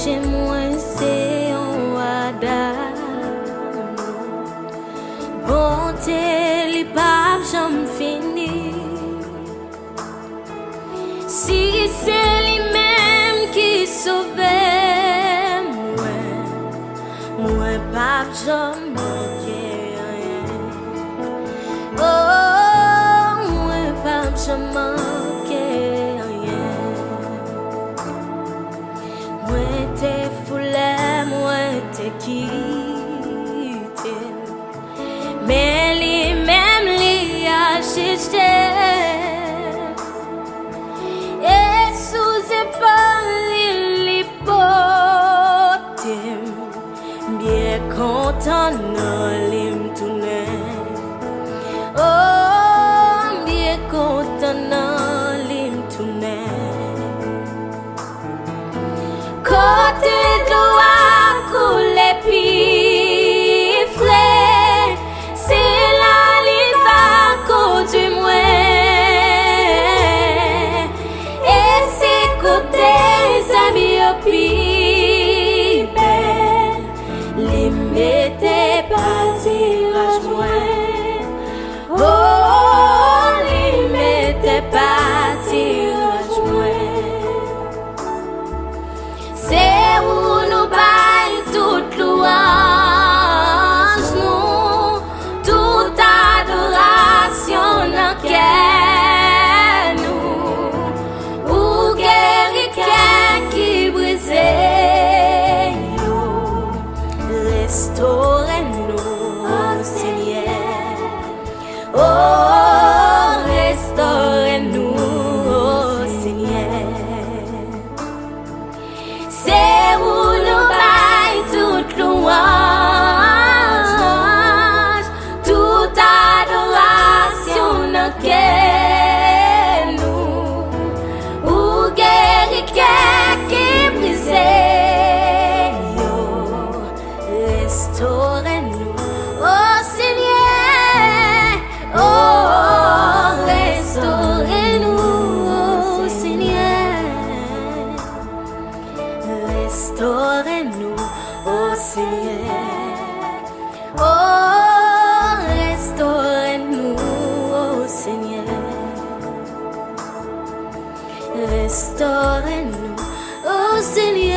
Chez moi c'est un adam. Bonté les papes j'en finis. Si c'est lui-même qui sauvait moi pape j'en manquais rien. Oh, moi pape j'en manquais rien. Moi t'es foulé, moi t'es quitté. Mais lui-même lui a acheté. Et sous épaule l'hypothème, bien content non l'imtourner. Oh, bien content non l'imtourner. Côté droit couler pifler, c'est là il va conduire moi. Plus belle, les mettez pas tirage moins. Oh, les mettez pas tirage moins. C'est où nous baille toute louange, nous, toute adoration dans quel nous, ou guérir qui brisé, restaurez-nous, oh Seigneur. Oh, restaurez-nous, oh Seigneur. C'est où nous baille toute louange, toute adoration dans quel nous, ou guérir qui brisé, restaurez-nous, oh Seigneur, oh restaurez-nous, oh Seigneur, restaurez-nous, oh Seigneur, oh restaurez-nous, oh Seigneur, restaurez-nous, oh Seigneur.